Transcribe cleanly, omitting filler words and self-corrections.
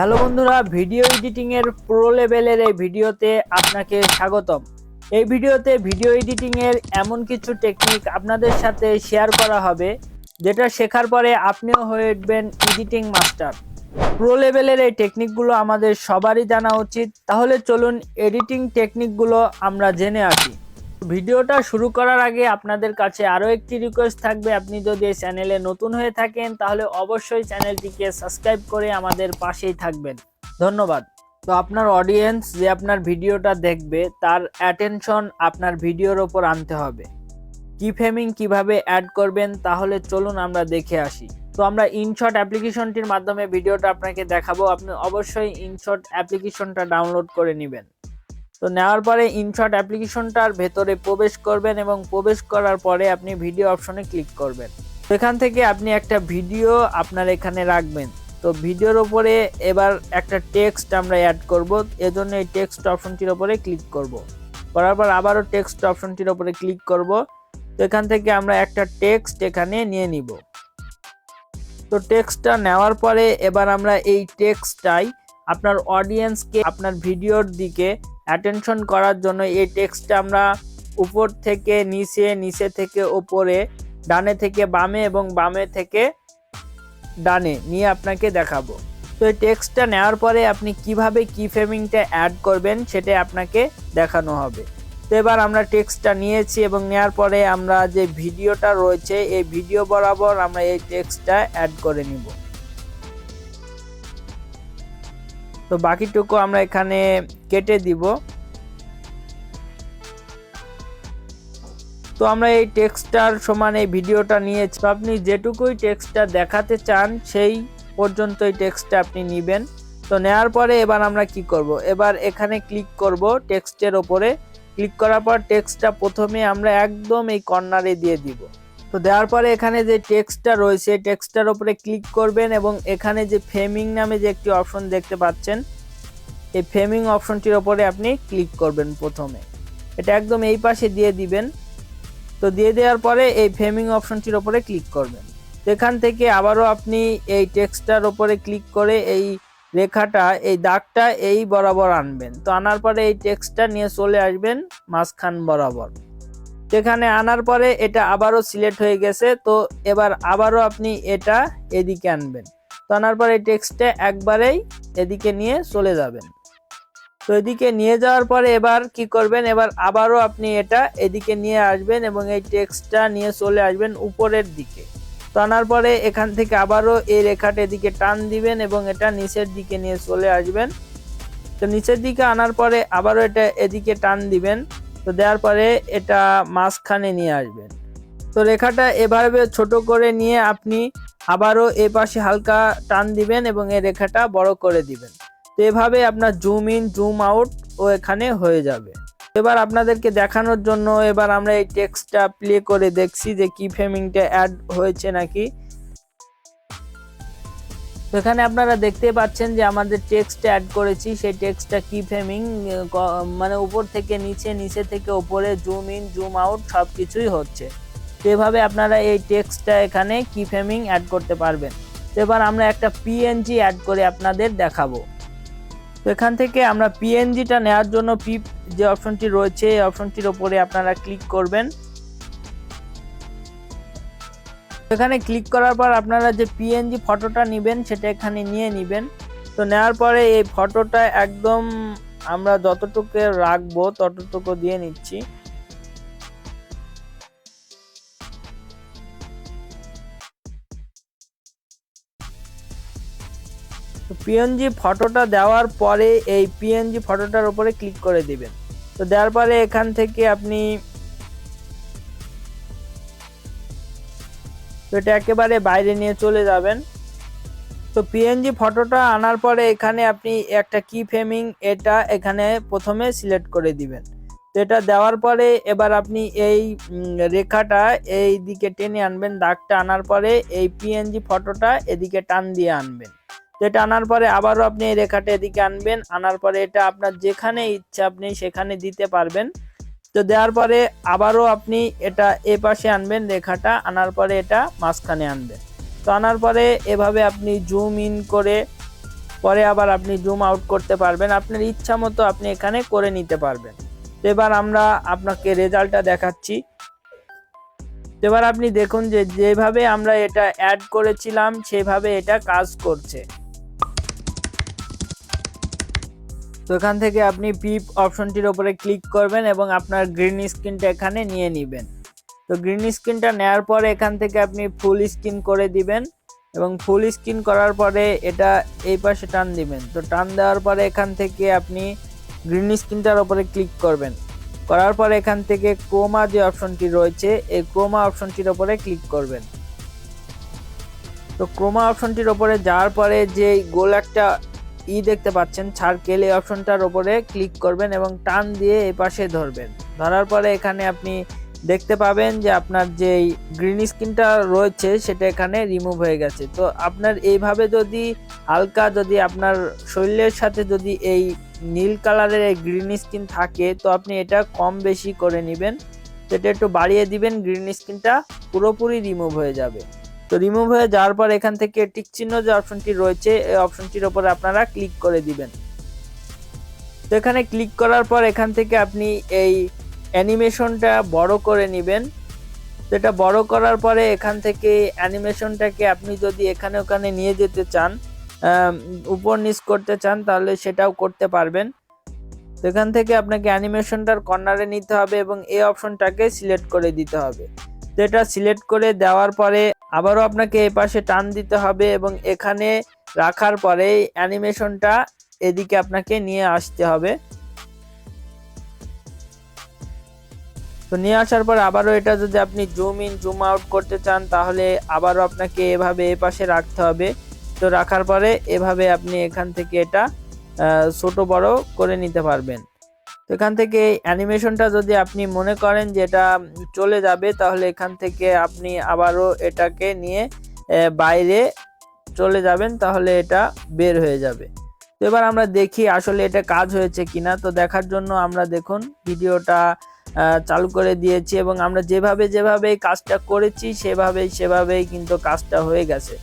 Hello বন্ধুরা, video editing এর pro লেভেলের এই ভিডিওতে আপনাকে স্বাগতম। এই ভিডিওতে ভিডিও এডিটিং এর এমন কিছু টেকনিক আপনাদের সাথে শেয়ার করা হবে যেটা শেখার পরে আপনিও হয়ে উঠবেন এডিটিং মাস্টার। প্রো লেভেলের এই টেকনিকগুলো আমাদের সবারই জানা উচিত। তাহলে চলুন এডিটিং টেকনিকগুলো আমরা জেনে আসি। ভিডিওটা শুরু করার আগে আপনাদের কাছে আরও একটি রিকোয়েস্ট থাকবে, আপনি যদি এই চ্যানেলে নতুন হয়ে থাকেন তাহলে অবশ্যই চ্যানেলটিকে সাবস্ক্রাইব করে আমাদের পাশেই থাকবেন। ধন্যবাদ। তো আপনার অডিয়েন্স যে আপনার ভিডিওটা দেখবে তার অ্যাটেনশন আপনার ভিডিওর ওপর আনতে হবে। কি ফ্রেমিং কিভাবে অ্যাড করবেন তাহলে চলুন আমরা দেখে আসি। তো আমরা ইনশট অ্যাপ্লিকেশনটির মাধ্যমে ভিডিওটা আপনাকে দেখাবো। আপনি অবশ্যই ইনশট অ্যাপ্লিকেশনটা ডাউনলোড করে নেবেন। তো নেওয়ার পরে ইনশট অ্যাপ্লিকেশনটার ভেতরে প্রবেশ করবেন এবং প্রবেশ করার পরে আপনি ভিডিও অপশনে ক্লিক করবেন। তো এখান থেকে আপনি একটা ভিডিও আপনার এখানে রাখবেন। তো ভিডিওর উপরে এবার একটা টেক্সট আমরা অ্যাড করব, এজন্য এই টেক্সট অপশনটির উপরে ক্লিক করব। করার পর আবারও টেক্সট অপশনটির উপরে ক্লিক করব। তো এখান থেকে আমরা একটা টেক্সট এখানে নিয়ে নিব। তো টেক্সটটা নেওয়ার পরে এবার আমরা এই টেক্সটটাই আপনার অডিয়েন্সকে আপনার ভিডিওর দিকে অ্যাটেনশন করার জন্য এই টেক্সটটা আমরা উপর থেকে নিচে, নিচে থেকে উপরে, ডানে থেকে বামে এবং বামে থেকে ডানে নিয়ে আপনাকে দেখাবো। তো এই টেক্সটটা নেওয়ার পরে আপনি কিভাবে কি ফ্রেমিংটা অ্যাড করবেন সেটা আপনাকে দেখানো হবে। তো এবার আমরা টেক্সটটা নিয়েছি এবং নেওয়ার পরে আমরা যে ভিডিওটা রয়েছে এই ভিডিও বরাবর আমরা এই টেক্সটটা অ্যাড করে নিব। তো বাকিটুকু আমরা এখানে কেটে দিব। তো আমরা এই টেক্সটটার সমান এই ভিডিওটা নিয়েছি। তো আপনি যেটুকুই টেক্সটটা দেখাতে চান সেই পর্যন্ত এই টেক্সটটা আপনি নেবেন। তো নেওয়ার পরে এবার আমরা কি করব, এবার এখানে ক্লিক করব টেক্সটের ওপরে। ক্লিক করার পর টেক্সটটা প্রথমে আমরা একদম এই কর্নারে দিয়ে দিব। তো দেওয়ার পরে এখানে যে টেক্সটটা রয়েছে টেক্সটটার উপরে ক্লিক করবেন এবং এখানে যে ফ্রেমিং নামে যে একটি অপশন দেখতে পাচ্ছেন এই ফ্রেমিং অপশনটির ওপরে আপনি ক্লিক করবেন। প্রথমে এটা একদম এই পাশে দিয়ে দিবেন। তো দিয়ে দেওয়ার পরে এই ফ্রেমিং অপশনটির ওপরে ক্লিক করবেন। তো এখান থেকে আবারও আপনি এই টেক্সটটার ওপরে ক্লিক করে এই রেখাটা, এই দাগটা এই বরাবর আনবেন। তো আনার পরে এই টেক্সটটা নিয়ে চলে আসবেন মাঝখান বরাবর। এখানে আনার পরে এটা আবারও সিলেক্ট হয়ে গেছে। তো এবার আবারও আপনি এটা এদিকে আনবেন। তো আনার পরে এই টেক্সটটা একবারেই এদিকে নিয়ে চলে যাবেন। তো এদিকে নিয়ে যাওয়ার পরে এবার কি করবেন, এবার আবারও আপনি এটা এদিকে নিয়ে আসবেন এবং এই টেক্সটটা নিয়ে চলে আসবেন উপরের দিকে। তো আনার পরে এখান থেকে আবারও এই রেখাটা এদিকে টান দিবেন এবং এটা নিচের দিকে নিয়ে চলে আসবেন। তো নিচের দিকে আনার পরে আবারও এটা এদিকে টান দিবেন। তো দেওয়ার পরে এটা মাঝখানে নিয়ে আসবেন। তো রেখাটা এভাবে ছোট করে নিয়ে আপনি আবারও এ পাশে হালকা টান দিবেন এবং এই রেখাটা বড় করে দিবেন। তো এভাবে আপনার জুম ইন জুম আউট ও এখানে হয়ে যাবে। এবার আপনাদেরকে দেখানোর জন্য এবার আমরা এই টেক্সটটা প্লে করে দেখছি যে কি ফ্রেমিংটা অ্যাড হয়েছে নাকি। তো এখানে আপনারা দেখতে পাচ্ছেন যে আমাদের টেক্সট অ্যাড করেছি সেই টেক্সটটা কি ফ্রেমিং, মানে উপর থেকে নিচে, নিচে থেকে উপরে, জুম ইন জুম আউট সব কিছুই হচ্ছে। তো এভাবে আপনারা এই টেক্সটটা এখানে কি ফ্রেমিং অ্যাড করতে পারবেন। তো এবার আমরা একটা পিএনজি অ্যাড করে আপনাদের দেখাবো। তো এখান থেকে আমরা পিএনজিটা নেওয়ার জন্য পিপ যে অপশনটি রয়েছে এই অপশনটির উপরে আপনারা ক্লিক করবেন। এখানে ক্লিক করার পর আপনারা যে পিএনজি ফটোটা নেবেন সেটা এখানে নিয়ে নেবেন। তো নেওয়ার পরে এই ফটোটা একদম আমরা যতটুকু রাখবো ততটুকু দিয়ে নিচ্ছি। তো পিএনজি ফটোটা দেওয়ার পরে এই পিএনজি ফটোটার উপরে ক্লিক করে দিবেন। তো দেওয়ার পরে এখান থেকে আপনি এটা একেবারে বাইরে নিয়ে চলে যাবেন। তো পিএনজি ফটোটা আনার পরে এখানে আপনি একটা কি ফ্রেমিং এটা এখানে প্রথমে সিলেক্ট করে দিবেন। তো এটা দেওয়ার পরে এবার আপনি এই রেখাটা এই দিকে টেনে আনবেন, দাগটা আনার পরে এই পিএনজি ফটোটা এদিকে টান দিয়ে আনবেন। তো এটা আনার পরে আবারও আপনি এই রেখাটা এদিকে আনবেন, আনার পরে এটা আপনার যেখানে ইচ্ছা আপনি সেখানে দিতে পারবেন। তো দেওয়ার পরে আবারও আপনি এটা এ পাশে আনবেন রেখাটা, আনার পরে এটা মাঝখানে আনবেন। তো আনার পরে এভাবে আপনি জুম ইন করে পরে আবার আপনি জুম আউট করতে পারবেন, আপনার ইচ্ছা মতো আপনি এখানে করে নিতে পারবেন। তো এবার আমরা আপনাকে রেজাল্টটা দেখাচ্ছি। তো এবার আপনি দেখুন যে যেভাবে আমরা এটা অ্যাড করেছিলাম সেভাবে এটা কাজ করছে। তো এখান থেকে আপনি পিপ অপশনটির উপরে ক্লিক করবেন এবং আপনার গ্রিন স্ক্রিনটা এখানে নিয়ে নেবেন। তো গ্রিন স্ক্রিনটা নেওয়ার পরে এখান থেকে আপনি ফুল স্ক্রিন করে দিবেন এবং ফুল স্ক্রিন করার পরে এটা এই পাশে টান দিবেন। তো টান দেওয়ার পরে এখান থেকে আপনি গ্রিন স্ক্রিনটার উপরে ক্লিক করবেন, করার পরে এখান থেকে ক্রোমা যে অপশনটি রয়েছে এই ক্রোমা অপশনটির উপরে ক্লিক করবেন। তো ক্রোমা অপশনটির উপরে যাওয়ার পরে যে গোল একটা দেখতে পাচ্ছেন সার্কেল, এই অপশনটার উপরে ক্লিক করবেন এবং টান দিয়ে এই পাশে ধরবেন। ধরার পরে এখানে আপনি দেখতে পাবেন যে আপনার যে গ্রিন স্ক্রিনটা রয়েছে সেটা এখানে রিমুভ হয়ে গেছে। তো আপনার এইভাবে যদি হালকা যদি আপনার শরীরের সাথে যদি এই নীল কালারের এই গ্রিন স্ক্রিন থাকে তো আপনি এটা কম বেশি করে নেবেন, সেটা একটু বাড়িয়ে দিবেন, গ্রিন স্ক্রিনটা পুরোপুরি রিমুভ হয়ে যাবে। তো রিমুভ হয়ে যাওয়ার পর এখান থেকে টিক চিহ্ন যে অপশনটি রয়েছে এই অপশনটির উপরে আপনারা ক্লিক করে দিবেন। তো এখানে ক্লিক করার পর এখান থেকে আপনি এই অ্যানিমেশনটা বড় করে নেবেন। তো এটা বড় করার পরে এখান থেকে অ্যানিমেশনটাকে আপনি যদি এখানে ওখানে নিয়ে যেতে চান, উপর নিচ করতে চান, তাহলে সেটাও করতে পারবেন। তো এখান থেকে আপনাকে অ্যানিমেশনটার কর্নারে নিতে হবে এবং এই অপশনটাকে সিলেক্ট করে দিতে হবে। তো এটা সিলেক্ট করে দেওয়ার পরে আবারও আপনাকে এই পাশে টান দিতে হবে এবং এখানে রাখার পরে অ্যানিমেশনটা এদিকে আপনাকে নিয়ে আসতে হবে। তো নিয়ে আসার পর আবারও এটা যদি আপনি জুম ইন জুম আউট করতে চান তাহলে আবারও আপনাকে এভাবে এই পাশে রাখতে হবে। তো রাখার পরে এভাবে আপনি এখান থেকে এটা ছোট বড় করে নিতে পারবেন। তো এখান থেকে অ্যানিমেশনটা যদি আপনি মনে করেন যে এটা চলে যাবে তাহলে এখান থেকে আপনি আবারও এটাকে নিয়ে বাইরে চলে যাবেন, তাহলে এটা বের হয়ে যাবে। তো এবার আমরা দেখি আসলে এটা কাজ হয়েছে কিনা। তো দেখার জন্য আমরা দেখুন ভিডিওটা চালু করে দিয়েছি এবং আমরা যেভাবে কাজটা করেছি সেভাবেই কিন্তু কাজটা হয়ে গেছে।